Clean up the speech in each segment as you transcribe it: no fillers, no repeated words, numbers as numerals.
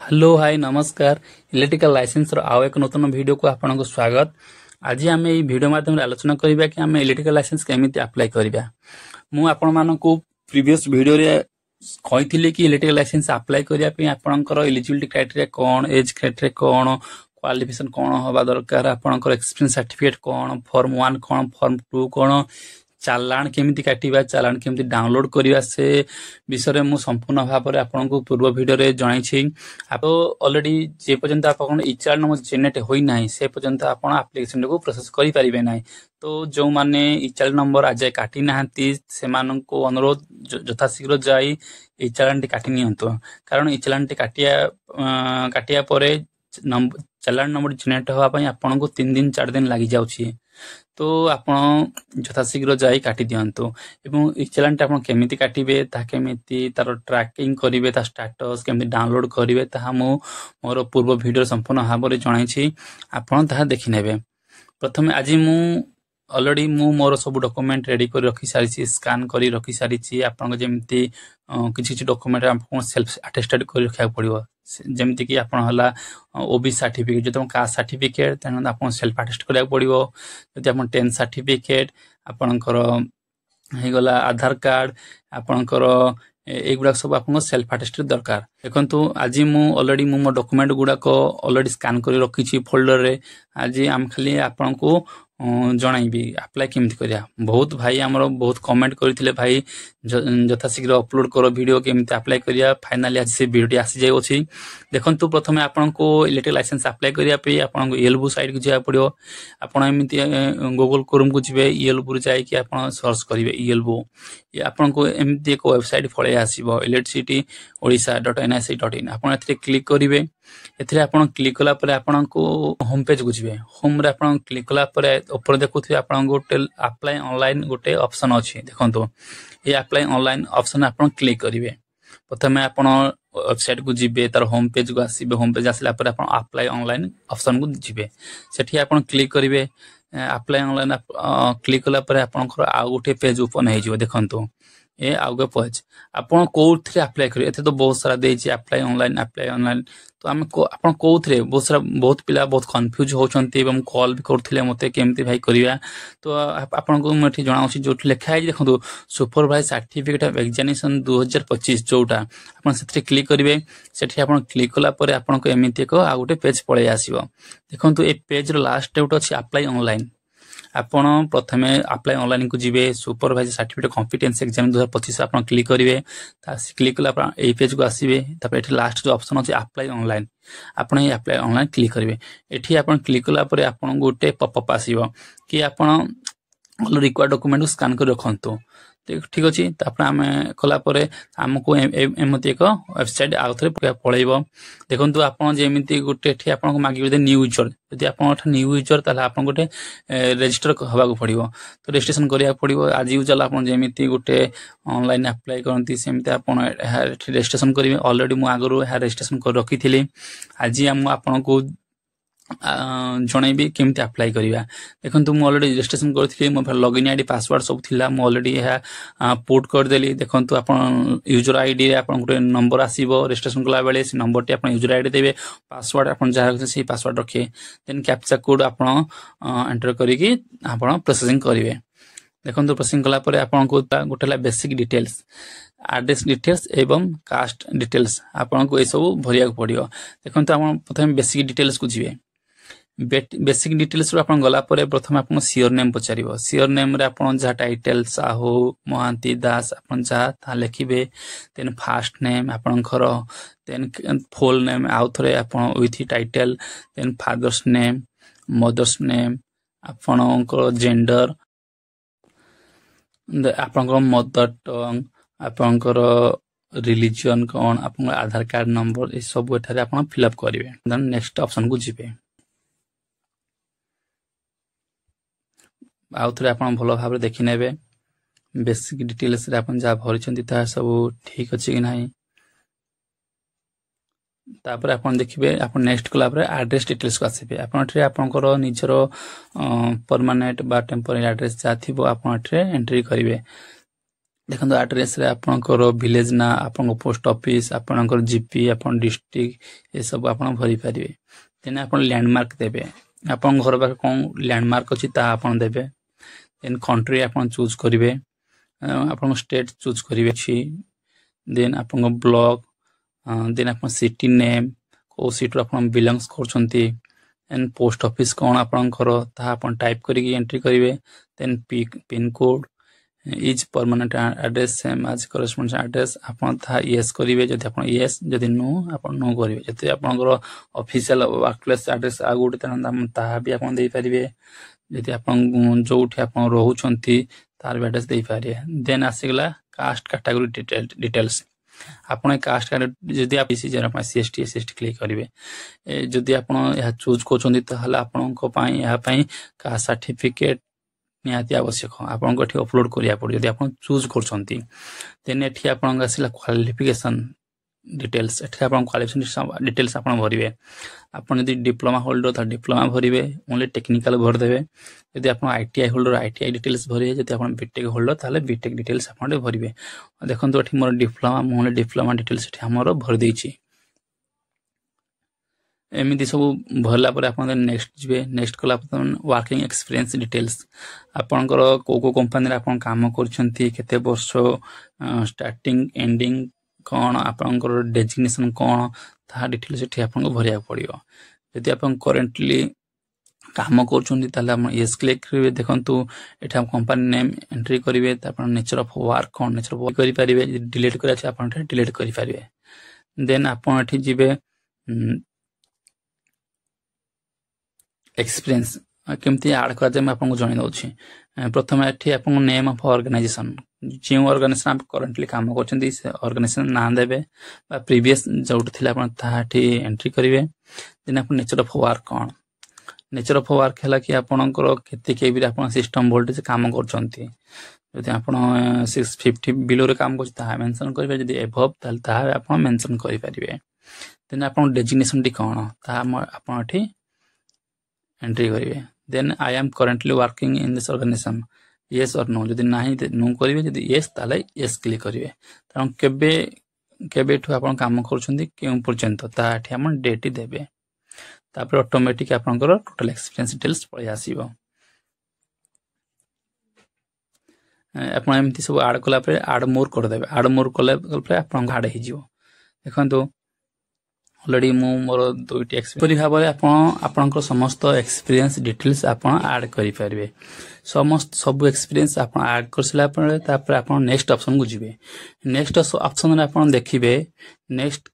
Hello hi नमस्कार। Electrical licence आउ एक नूतन वीडियो को आपको स्वागत। आज आम ये वीडियो माध्यम आलोचना करबा कि आम इलेक्ट्रिकल लाइसेंस केमिति अप्लाई करबा। मु आपण मानकु प्रीवियस वीडियो रे कहिथिले कि इलेक्ट्रिकल लाइसेंस अप्लाई करिया पे आपनकर एलिजिबिलिटी क्राइटेरिया कोन, एज क्राइटेरिया कोन, क्वालिफिकेशन कोन होबा दरकार, आपनकर एक्सपीरियंस सर्टिफिकेट कोन, फॉर्म 1 कोन, फॉर्म 2 कोन, चालान केमिति काटिबा, चालान केमिति डाउनलोड करिबा से विषय मु संपूर्ण भाव में आपको पूर्व वीडियो रे जणाई। आप ऑलरेडी जे पर्यंत आपन इचार नंबर जनरेट होई नाही से पर्यंत आपन एप्लीकेशन को प्रोसेस करि परिबे नाही। तो जो माने इचार नंबर आज काटी नाहंती से मानन को अनुरोध यथाशीघ्र जाई इचालानटी काटी नियंतो, कारण इचालानटी काटिया परे चालान नंबर जनरेट होवा पई आपन को 3 दिन 4 दिन लागि जाउछि। तो आपण यथाशीघ्र जाई काटी दियंतो एवं इचालानटी आपण केमिति काटिबे ता केमिति तार ट्रैकिंग करिवे, ता स्टेटस केमिति डाउनलोड करिवे ता मोर पूर्व वीडियो संपूर्ण भाबरे जणाई छी। आपण ता देखि नेबे। प्रथमे आज मु ऑलरेडी मोर सब डॉक्यूमेंट रेडी कर रखी सारी, स्कैन कर रखी सारी। आपन जेमती किछि डॉक्यूमेंट आपन सेल्फ अटेस्टेड कर रखा पड़िबो, जेमती कि आपन हला ओबी सर्टिफिकेट, जदि कास्ट सर्टिफिकेट तन आपन सेल्फ अटेस्ट करिया पड़िबो। जदि आपन 10 सर्टिफिकेट आपनकर हे गला, आधार कार्ड आपनकर एगुड़ा सब आपन सेल्फ अटेस्टेड दरकार। देखंतु आज ऑलरेडी मो डॉक्यूमेंट गुडा को ऑलरेडी स्कैन कर रखी छी फोल्डर रे। आज आम खाली आपन को जणाइबी अप्लाई केमिति करिया। बहुत भाई हमरो बहुत कमेंट करथिले, भाई यथाशीघ्र अपलोड करो वीडियो केमिति अप्लाई करिया। फाइनली आज से वीडियो आसी जाय अछि। देखंतु प्रथमे आपन को इलेक्ट्रिकल लाइसेंस अप्लाई करिया पे आपन को येलबू साइट को जाय पड़ियो। आपन एमिति गूगल क्रोम को जिवे, येलबू जाय कि आपन सर्च करिवे येलबू। ये आपन को एमिति एक वेबसाइट फळे आसीबो electricityodisha.nic.in। आपन एथरे क्लिक करिवे। एथरे आपन क्लिक कला परे आपन को होम पेज को जिवे। होम रे आपन क्लिक कला परे ऊपर देखुथि आपन गोटे अप्लाई ऑनलाइन गोटे ऑप्शन अछि। देखंतु ये अप्लाई ऑनलाइन ऑप्शन आपन क्लिक करिवे। प्रथमे आपन वेबसाइट को जिवे, तार होम पेज को आसीबे। होम पेज आसला परे आपन अप्लाई ऑनलाइन ऑप्शन को जिवे। सेठी आपन क्लिक करिवे। अप्लाई ऑनलाइन क्लिक कला परे आपनकर आ गोटे पेज ओपन हे जिवो। देखंतु ए आगे पेज आपन कोथरे अप्लाई करिवे। एते तो बहुत सारा देछि अप्लाई ऑनलाइन। तो हम को आपन कोथरे बहुत पिला बहुत कंफ्यूज होचंती एवं कॉल भी करथिले मते केमती भाई करिया। तो आपन को मठी जणाउछि जो लेखा है। देखंतु सुपरवाइज सर्टिफिकेट ऑफ एग्जामिनेशन 2025 जोटा आपन सेथरे क्लिक करिवे। सेठी आपन क्लिक कला परे आपन को एमिति को आ गोटे पेज पळे आसीबो। देखंतु ए पेज रो लास्ट डेट अछि अप्लाई ऑनलाइन। आपन प्रथमे अप्लाई ऑनलाइन को जिवे। सुपरवाइजर सर्टिफिकेट कॉम्पिटेंस एग्जाम 2025 आपन क्लिक करिवे। ता क्लिक कला आपन ए पेज को आसीबे। तापर एठी लास्ट जो ऑप्शन अछि अप्लाई ऑनलाइन, आपन ए अप्लाई ऑनलाइन क्लिक करिवे। एठी आपन क्लिक कला परे आपन गोटे पॉपअप आसीबो कि आपन ऑल रिक्वायर्ड डॉक्यूमेंट को स्कैन कर रखंतु। ठीक अछि। तापर हमें कला परे हमको एमति एक वेबसाइट आउथरे पळैबो। देखंतु आपन जेमिति गोटे एठी आपन को मागिबे दे न्यू यूजर। यदि आपन न्यू यूजर ताले आपन गोटे रजिस्टर हवा को पड़िबो। तो रजिस्ट्रेशन करिया पड़िबो। आज यूजर आपन जेमिति गोटे ऑनलाइन अप्लाई करंती सेमिति आपन रजिस्ट्रेशन करिवे। ऑलरेडी मु आगरो रजिस्ट्रेशन कर रखिथिले। आज हम आपन को जणाइबे केमिति अप्लाई करिवा। देखंतु मु ऑलरेडी रजिस्ट्रेशन करथिले। मो लॉगिन आईडी पासवर्ड सब थिला। मु ऑलरेडी पोर्ट कर देली। देखंतु आपन यूजर आईडी रे आपन गुटे नंबर आसीबो। रजिस्ट्रेशन कला बेले से नंबर टी आपन यूजर आईडी देबे। पासवर्ड आपन जहा रखसे से पासवर्ड रखे। देन कैप्चा कोड आपन एंटर करिकि आपन प्रोसेसिंग करिवे। देखंतु प्रोसेसिंग कला परे आपन को गोटेला बेसिक डिटेल्स, एड्रेस डिटेल्स एवं कास्ट डिटेल्स आपन को ए सब भरिया पड़ियो। देखंतु आपन प्रथम बेसिक डिटेल्स को जिवे। बेसिक डिटेल्स रो आपन गला परे प्रथम आपन सियोर नेम पचारिबो। सियोर नेम रे आपन जा टाइटल साहू, मोहांती, दास आपन जा ता लिखिबे। देन फर्स्ट नेम आपन खरो, देन फुल नेम आउथरे आपन with title, then father's name, mother's name, आपन को जेंडर, आपन को मदर टंग, आपन को रिलीजन कोन, आपन आधार कार्ड नंबर ए सब एठारे आपन फिल अप करिवे। देन नेक्स्ट ऑप्शन को जिवे। आउथरे आपन भलो भाबरे देखि नेबे। बेसिक डिटेल्स रे आपन जा भरिचंती ता सब ठीक अछि कि नाही। तापर आपन देखिबे। आपन नेक्स्ट कला परे एड्रेस डिटेल्स को आसीबे। आपन एठरे आपन को निजर परमानेंट बा टेम्पररी एड्रेस जा थिबो आपन एठरे एंट्री करिवे। देखो एड्रेस रे आपनकर विलेज ना आपन पोस्ट ऑफिस आपनकर जीपी आपन डिस्ट्रिक्ट ये सब आपन भरी पारिबे तेने आपन लैंडमार्क देबे आपन घर पाखे कोन लैंडमार्क अछि ता आपन देबे देन कंट्री आपन चूज करिवे आपन स्टेट चूज करिवे छी देन आपन ब्लॉक देन आपन सिटी नेम को सिटी आपन बिलोंग्स करछंती एंड पोस्ट ऑफिस कोन आपन घर ता आपन टाइप करिके एंट्री करिवे then pin code is permanent address same आज करस्पोंडेंस एड्रेस आपन था यस करिवे जदि आपन यस जदि नो आपन नो करिवे जदि आपनकर ऑफिशियल वर्क प्लेस एड्रेस आ गुड ता भी आपन देई परिवे जदि आपन जोठी आपन रहउछंती तार एड्रेस देई पारे देन आसीगला कास्ट कैटेगरी डिटेल्स आपन कास्ट कैटेगरी जदि आप इसी जरा सीएसटी एसएसटी क्लिक करिवे जदि आपन या चूज करछंती ताहला आपन को पई या पई कास्ट सर्टिफिकेट निहाती आवश्यक आपन को अपलोड करिया पड़ो यदि आपन चूज करछंती देन एठी आपन आसीला क्वालिफिकेशन डिटेल्स एठी आपन क्वालिफिकेशन डिटेल्स आपन भरिवे आपन यदि डिप्लोमा होल्डर था डिप्लोमा भरिवे ओनली टेक्निकल भर देबे यदि आपन आईटीआई होल्डर आईटीआई डिटेल्स भरिवे यदि आपन बीटेक होल्डर ताले बीटेक डिटेल्स आपन भरिवे देखंतु एठी मोर डिप्लोमा मोले डिप्लोमा डिटेल्स एठी हमर भर देछि एमिति सब भरला पर आपन नेक्स्ट जिवे नेक्स्ट कला वर्किंग एक्सपीरियंस डिटेल्स आपनकर को कंपनी रे आपन काम करछंती केते वर्ष स्टार्टिंग एंडिंग कोन आपनकर डेजिग्नेशन कोन ता डिटेल्स एठी आपन को भरिया पड़ियो यदि आपन करेंटली काम करछंती ताले हम यस क्लिक करिवे देखंतु एठा कंपनी नेम एंट्री करिवे आपन nature of work cone nature of करि परिवे डिलीट करा छै आपन डिलीट करि परिवे देन आपन एठी जिवे एक्सपीरियंस केमती ऐड करा जाय आपन को जणै दउछि प्रथम एठी आपन नेम ऑफ ऑर्गेनाइजेशन जे ऑर्गेनाइजेशन आप करंटली काम करछन्ती से ऑर्गेनाइजेशन नाम देबे बा प्रीवियस जोट थिला आपन ताठी एंट्री करिवे देन आपन nature of work cone nature of work हला कि आपनकर केते केबी रे आपन सिस्टम वोल्टेज काम करछन्ती जदि आपन 650 बिलो रे काम करछ ता मेंशन करिवे जदि एबव ताल ता आपन मेंशन करि परिवे देन आपन डेजिग्नेशन डी कोन ता आपन एठी एंट्री करिवे then I am currently working in this organisation yes और नो जदि नाही नो करिवे जदि यस ताले यस क्लिक करिवे कारण केबे ठु आपन काम करछन्ती केउ पर्यंत ताठी हमन डेट देबे तापर ऑटोमेटिक आपनकर टोटल एक्सपीरियंस डिटेल्स पळि आसीबो आपन एमती सब ऐड कला पर ऐड मोर कर देबे ऐड मोर कला पर आपन ऐड हि जिवो देखंतु ऑलरेडी मु मोर दुईटी एक्सपीरियंस भाबे आपनकर समस्त एक्सपीरियंस डिटेल्स आपन ऐड करि परिबे समस्त सब एक्सपीरियंस आपन ऐड करसला पर तापर आपन नेक्स्ट ऑप्शन को जिवे नेक्स्ट ऑप्शन रे आपन देखिबे नेक्स्ट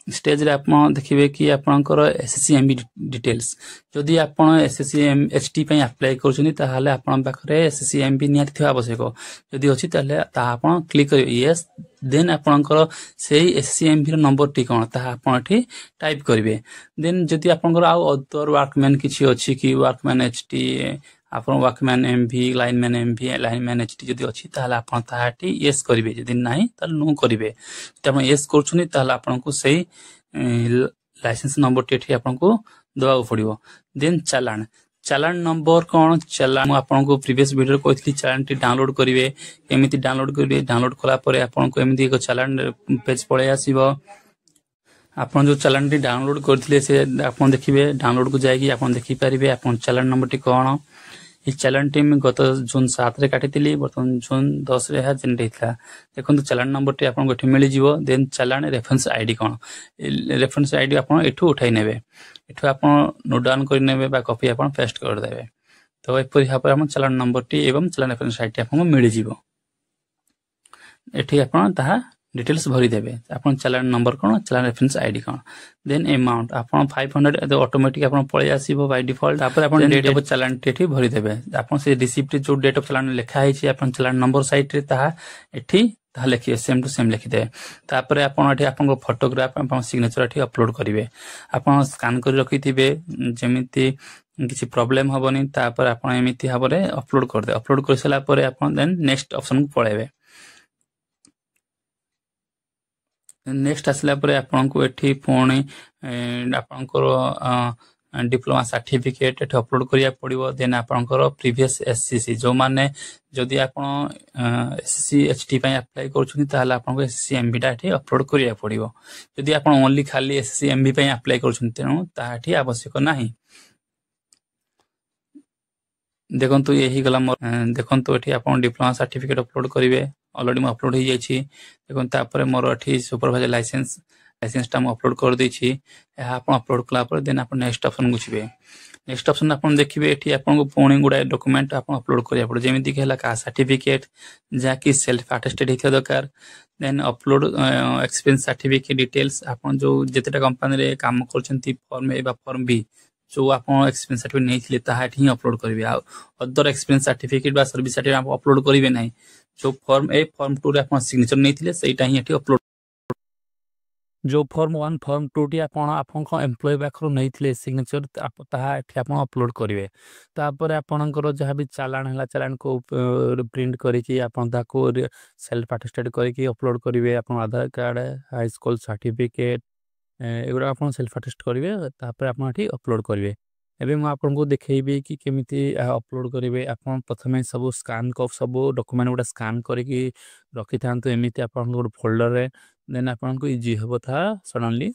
स्टेज रे आपन देखिबे कि आपनकर एसएससी डिटेल्स जदि आपन एसएससी एचटी पय अप्लाई करछनी ताहाले आपन पाखरे एसएससी एमबी नियत थिबा आवश्यक जदि अछि ताले ता आपन क्लिक करिवे यस देन आपनकर सेही एसएससी एमबी रो नंबर टी कोन ता आपन एठी टाइप करिवे देन जदि आपनकर आ अदर वर्कमैन किछि अछि कि वर्कमैन एचटी आपन workman MB lineman MB lineman HT जदि अछि ताहाले आपन ताहाटी यस करिवे जदि नाही ताले नो करिवे जदि आपन यस करछनी ताहाले आपन को सेही लाइसेंस नंबर टी आपन को दवा पड़िबो देन चालान नंबर कोन चालान मु आपन को प्रीवियस वीडियो कहथि चालान टी डाउनलोड करिवे केमिति डाउनलोड करिवे डाउनलोड कला परे आपन को एमिति एक चालान पेज पळे आसीबो आपन जो चालान टी डाउनलोड करथिले से आपन देखिबे डाउनलोड को जायकी आपन देखि परिबे आपन चालान नंबर टी कोन ई चालान टी में गत जून 7 रे काटितिली बर्तन जून 10 रे हा जेन देथला देखंतु चालान नंबर टी आपन गठी मिलि जिवो देन चालान रेफरेंस आईडी कोन रेफरेंस आईडी आपन एठु उठाई नेबे एठु आपन नोट डाउन करि नेबे बा कॉपी आपन पेस्ट कर देबे तो एपरि हा पर आपन चालान नंबर टी एवं चालान रेफरेंस आईडी आपन मिलि जिवो एठी आपन ताहा डिटेल्स भरी देबे आपन चालान नंबर कोन चालान रेफरेंस आईडी कोन देन अमाउंट आपन 500 ऑटोमेटिक आपन पळे आसीबो बाय डिफॉल्ट तापर आपन डेट ऑफ चालान टेठी भरी देबे आपन से रिसिप्ट जो डेट ऑफ चालान लिखा है छी आपन चालान नंबर साइट रे ताहा एठी ताहा लिखिए सेम टू सेम लिखि दे तापर आपन एठी आपन को फोटोग्राफ आपन सिग्नेचर एठी अपलोड करिवे आपन स्कैन कर रखिथिबे जेमिति किछि प्रॉब्लम हबनी तापर आपन एमिति हाबरे अपलोड कर दे अपलोड करसला परे आपन देन नेक्स्ट ऑप्शन को पळेबे नेक्स्ट आसला परे आपन को एठी फोन आपन को डिप्लोमा सर्टिफिकेट एठी अपलोड करिया पड़िबो। देन आपनकर प्रीवियस एससीसी जो माने जदि आपण एससी एचटी पय अप्लाई करछुनी ताहाले आपनको एससी एमबी टा एठी अपलोड करिया पड़िबो। जदि आपण ओनली खाली एससी एमबी पय अप्लाई करछुनी तेनु ताहाठी आवश्यक नाही। देखंतु यही गला मोर देखंतु एठी आपण डिप्लोमा सर्टिफिकेट अपलोड करिवे। ऑलरेडी म अपलोड हो जायछि। देखन तापर मोर एठी सुपरवाइजर लाइसेंस टा म अपलोड कर दैछि। एहा आपण अपलोड कला पर देन आपण नेक्स्ट ऑप्शन गुछिबे। नेक्स्ट ऑप्शन आपण देखिबे एठी आपनको पुणी गुडा डॉक्यूमेंट आपण अपलोड करिया पड़ो। जेमिति कि हला कास्ट सर्टिफिकेट जा कि सेल्फ अटेस्टेड हिथिया दरकार। Then upload expense certificate details आपण जो जेतेटा कंपनी रे काम करछंती फॉर्म ए बा फॉर्म बी जो आपण एक्सपेंस सर्टिफिकेट नेइथिले ताहा एठी अपलोड करिवे। आ अदर एक्सपेंस सर्टिफिकेट बा सर्विस सर्टिफिकेट आप अपलोड करिवे नाही। जो फॉर्म ए फॉर्म 2 रे आपण सिग्नेचर नेइथिले सेटा ही एठी अपलोड। जो फॉर्म 1 फॉर्म 2 टी आपन एम्प्लॉय पाखरु नैथिले सिग्नेचर ताहा एठी आपन अपलोड करिवे। तापर आपनकर जहा भी चालान हला चालान को प्रिंट करिकि आपन ताको सेल्फ अटेस्टेड करिकि अपलोड करिवे। आपन आधार कार्ड हाई स्कूल सर्टिफिकेट एगुरा आपन सेल्फ अटेस्ट करिवे। तापर आपन एठी अपलोड करिवे। एबे म आपनको देखैबी कि केमिति अपलोड करिवे। आपन प्रथमे सब स्कैन क सब डॉक्यूमेंट गुडा स्कैन करिकि रखि थांतु एमिति आपन गुड फोल्डर रे। देन आपनको इजी हबो था सडनली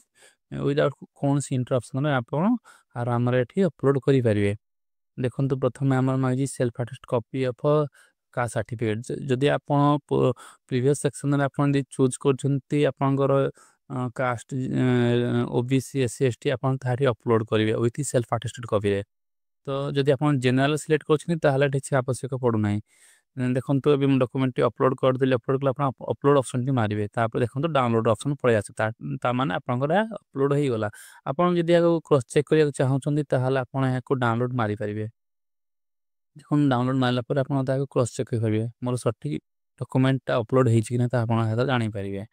विदाउट कोन सी इंटरप्शन रे आपन आराम रे एठी अपलोड करि परिवे। देखंतु प्रथमे हमर मागी self attest copy of caste certificate. जदि आपन प्रीवियस सेक्शन रे आपन दि चूज करछंती आपनकर कास्ट ओबीसी एससी एसटी आपन थारी अपलोड करिवे विथ सेल्फ अटेस्टेड कॉपी रे। तो जदि आपन जनरल सिलेक्ट करछनी ताहाले ठीक आवश्यक पडु नाही। देखंतु अभी हम डॉक्यूमेंट अपलोड कर दिले। अपलोड कला आपन अपलोड ऑप्शन टी मारिवे। तापर देखंतु डाउनलोड ऑप्शन पळे आसे ता माने आपनकर अपलोड हेई गला। आपन जदि आगो क्रॉस चेक करिया चाहउछंती ताहाले आपन याको डाउनलोड मारि परिवे। देखन डाउनलोड मारला पर आपन ताको क्रॉस चेक करिवे मोर सठी डॉक्यूमेंट ता अपलोड हेछि कि ना ता आपन हेता जानि परिवे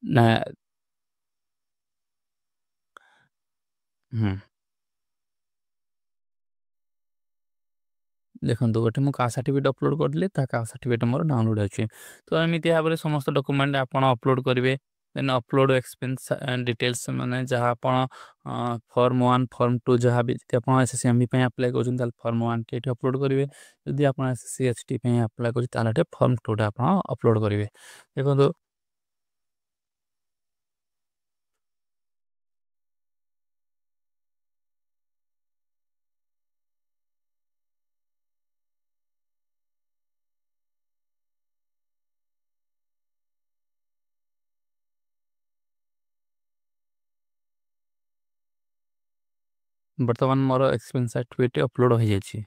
ना। हम्म देखंतु गोटे मु कास्ट सर्टिफिकेट अपलोड करदिले ता कास्ट सर्टिफिकेट मोर डाउनलोड अछि। तो एमिति भाबरे समस्त डॉक्यूमेंट आपन अपलोड करिवे। Then upload expense and details माने जहा आपन फॉर्म 1 फॉर्म 2 जहा भी जति आपन एसएससी पे अप्लाई करछन ताल फॉर्म 1 टी अपलोड करिवे। यदि आपन एसएससी एसटी पे अप्लाई करछ ताले फॉर्म 2 टा आपन अपलोड करिवे। देखंतु वर्तमान मोर एक्सपेंस सर्टिफिकेट अपलोड हो जायछि।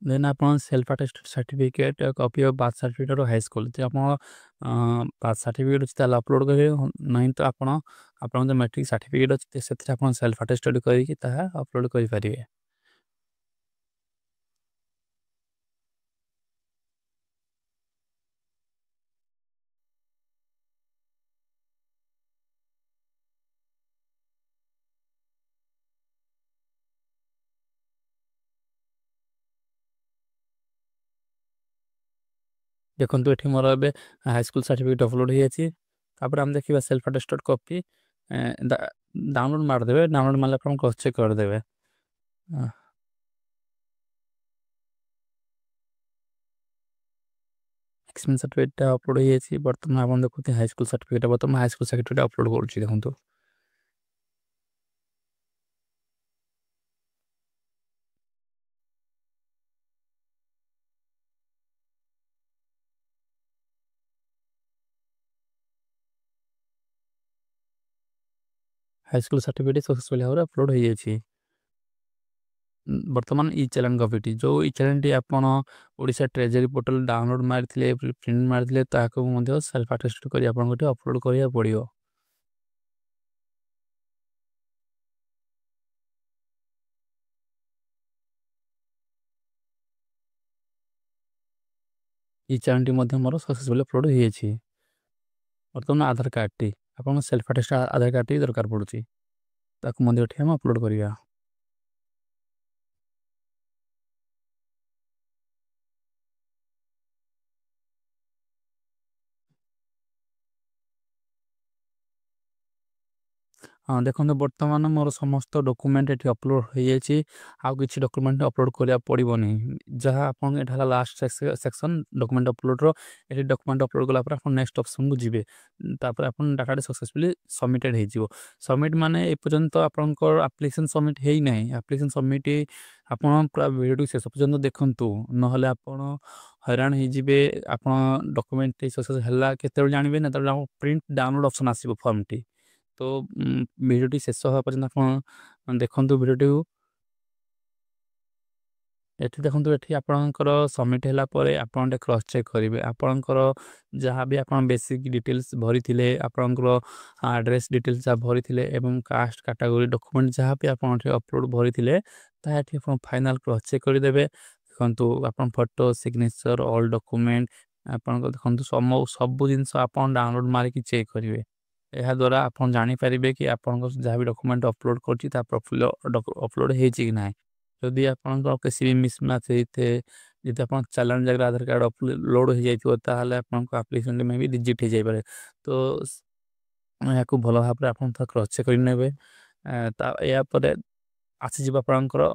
देन आपन self attested certificate copy of birth certificate और हाई स्कूल ते आपन बर्थ सर्टिफिकेट अछि ताला अपलोड करिवे। नहीं तो आपन जो मैट्रिक सर्टिफिकेट अछि सेथि आपन सेल्फ अटेस्टेड करि कि ताहा अपलोड करि परिवे। देखंतु एठी मोर एबे हाई स्कूल सर्टिफिकेट अपलोड हो जायछि। तापर हम देखिबा सेल्फ अटेस्टेड कॉपी डाउनलोड मार देबे। डाउनलोड मारला पर हम क्रॉस चेक कर देबे। एक्सपेंस सर्टिफिकेट अपलोड हो जायछि। वर्तमान आपन देखुते हाई स्कूल सर्टिफिकेट वर्तमान हाई स्कूल सर्टिफिकेट अपलोड करछि। देखंतु हाई स्कूल सर्टिफिकेट सक्सेसफुली भाबरे अपलोड हो जायछि। वर्तमान ई चैलेंज कॉपी जो ई चैलेंज आपन ओडिशा ट्रेजरी पोर्टल डाउनलोड मारथिले प्रिंट मारथिले ताको मध्ये सेल्फ अटेस्टेड करि आपन गोटे अपलोड करिया पड़ियो। ई चैलेंज मध्ये मोर सक्सेसफुली अपलोड हो जायछि। वर्तमान आधार कार्ड टी आपन सेल्फ अटेस्टेड आधार कार्ड टी दरकार पड़ुछि ताको मध्ये उठे हम अपलोड करिया। हाँ देखो बर्तमान मोर समस्त डॉक्यूमेंट ये अपलोड हो जाए आउ किसी डॉक्यूमेंट अपलोड करा पड़ोनी जहाँ आप लास्ट सेक्शन डॉक्यूमेंट अपलोड रो ये डॉक्यूमेंट अपलोड कला नेक्स्ट ऑप्शन को जी तापर आप डाटा सक्सेसफुली सबमिटेड हो सबमिट माने एपर्यंत आपंकर एप्लिकेशन सबमिट है ना एप्लिकेशन सबमिट आप पूरा वीडियो शेष पर्यंत देखूँ ना आप हैरान हो आप डॉक्यूमेंट सक्सेस है केत जानवे ना प्रिंट डाउनलोड ऑप्शन आसो फॉर्म टी तो भिडियोटी शेष हवा पर्यंत आप देखु भिडियोटी एठी देखो ये आपणकर सबमिट है आप क्रॉस चेक करेंगे आपणकर जहाँ भी आप बेसिक डिटेल्स भरी थे आपणकर एड्रेस डिटेल्स जहाँ भरी थे एवं कास्ट कैटेगरी डॉक्यूमेंट जहाँ भी आप अपलोड भरी थे फाइनल क्रॉस चेक करदे देखो आप फोटो सिग्नेचर ऑल डॉक्यूमेंट आप देखो सब जिनस आप डाउनलोड मारिक चेक करेंगे यह द्वारा आप जानीपारे कि आप जहाँ भी डॉक्यूमेंट अपलोड कर अपलोड हो जदि आप किसी भी मिसमैच होते जब आप चालान जगह आधार कार्ड अपलोड हो जाए आप्लिकेसन में भी रिजेक्ट हो जाए तो यहाँ भल भाव में आप क्रॉस चेक करेंगे यापर आसीज आपंकर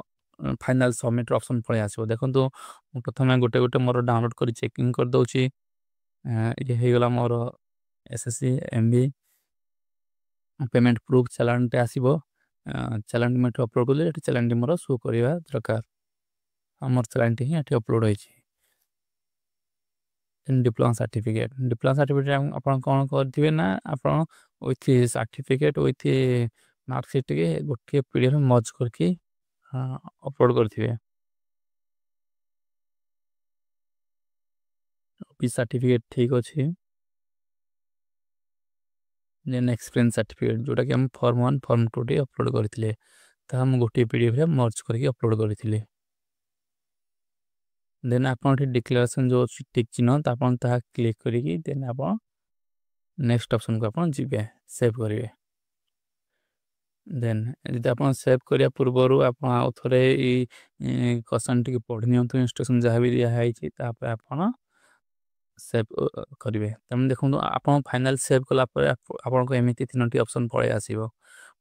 फाइनाल सबमिट ऑप्शन पड़े आसो देखो प्रथम गोटे गोटे मोर डाउनलोड कर चेकिंग कर दूसरी ये हो गला मोर एसएससी एमबी पेमेंट प्रूफ चालान टे आसो चालान में अपलोड कले चालान मोर शो करवा दरकार आमर चालान ही ये अपलोड होती डिप्लोमा सर्टिफिकेट आप कौन करेंगे ना आप विथ सर्टिफिकेट विथ मार्कशीट के गोटे पीडीएफ मर्ज करके अपलोड करेंगे ऑफिस सर्टिफिकेट ठीक अच्छे देन एक्सपीरियंस सर्टिफिकेट जोटा कि हम फॉर्म 1 फॉर्म 2 टी अपलोड करथिले ता हम गोटे पीडीएफ रे मर्ज करके अपलोड करथिले देन आपन डिक्लेरेशन जो टिक चिन्ह त आपन ता क्लिक करिकी देन आपन नेक्स्ट ऑप्शन को आपन जिबे सेव करिवे देन यदि आपन सेव करिया पूर्वरु आपन आ थोरे ई क्वेश्चन टिक पढि नियंतु इंस्ट्रक्शन जहा भी दिया है छि तापर आपन सेव करिवे तम देखु आपन फाइनल सेव कला पर आपन को एमिति तीनोटी ऑप्शन पळे आसीबो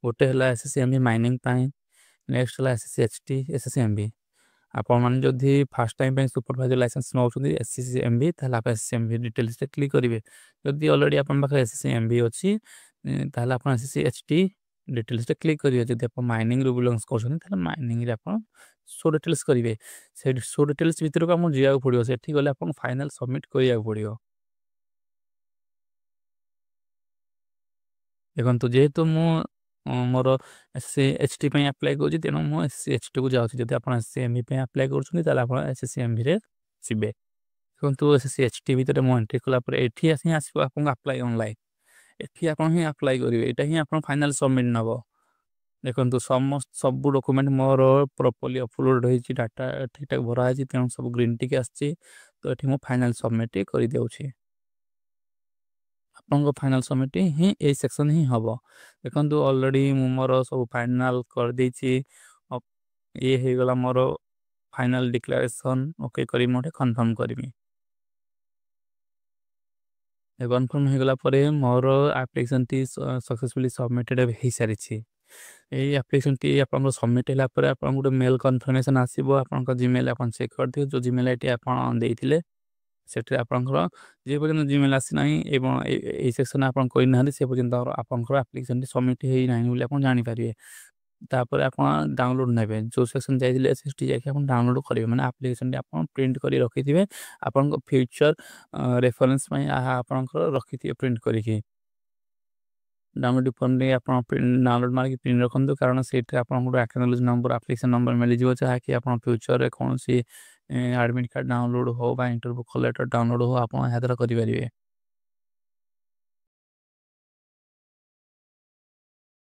गोटे हला एसएससीएमबी माइनिंग पाई नेक्स्ट हला एसएससीएचटी एसएससीएमबी आपण माने जदि फर्स्ट टाइम पे सुपरवाइजर लाइसेंस नउछुंदी एसएससीएमबी ताला आप एसएससीएमबी डिटेल्स ते क्लिक करिवे जदि ऑलरेडी आपण पाखे एसएससीएमबी अछि ताला आपण एसएससीएचटी डिटेल्स ते क्लिक करिवे जदि आपण माइनिंग रो बिलोंग्स करछन ताला माइनिंग रे आपण सो डिटेल्स करिवे से सो डिटेल्स भीतर को हम जिया पड़ियो सेठी गले आपण फाइनल सबमिट करिया पड़ियो देखो जेहेतु मु मोर एससी एचटी पे अप्लाई करूँ तेणु मुझे एससी एचटी को जाऊँगी जब आप एससी एमबी पे अप्लाई कर एसएससी एमबी रे सीबे देखो एसएससी एचटी भितर मुझे एंट्री कलापर ये आसो आपको अप्लाई ऑनलाइन ये आप अप्लाई करेंगे यहाँ ही आप फाइनाल सबमिट नब देखो समस्त सब डॉक्यूमेंट मोर प्रॉपर्ली अपलोड होती डाटा ठीक ठाक भरा है तेणु सब ग्रीन टिक आसी तो ये फाइनाल सबमिट कर दूसरी आपको फाइनाल सबमिट ही ए सेक्शन ही हम देखो ऑलरेडी मोर सब फाइनाल कर देछि ये हो गला मोर फाइनाल डिक्लेरेशन ओके करी मोटे कंफर्म करमी कंफर्म हो गला परे मोर एप्लिकेशन टी सक्सेसफुली सबमिटेड हो सारी ये एप्लिकेशन टी आप सबमिट है आप गोटे मेल कन्फर्मेशन आसो आप जीमेल आप चेक कर दियो जो जीमेल आईडी आप देते सेठी आपंकर जे पर्यटन जीमेल आसीना सेक्शन आप करना से पर्यटन आपंकर आप्लिकेसन सबमिट होना आप जानीपारे तापर आप डाउनलोड नेबे जो सेक्शन जाइए एसएसटी जाके आप डाउनलोड करेंगे मैंने आप्लिकेसन आप प्रिंट कर रखी थे आप फ्यूचर रेफरेंस आपंकर रखी थे प्रिंट करके डाउनलोड फॉर्म आप डाउनलोड मार्क प्रिंट रखु कारण से एक्नोलेज नंबर आप्लिकेसन नंबर मिल जाए जहाँकि आप फ्यूचर कौन सी एडमिट कार्ड डाउनलोड हो इंटरव्यू कॉल लेटर डाउनलोड हो आप द्वारा करेंगे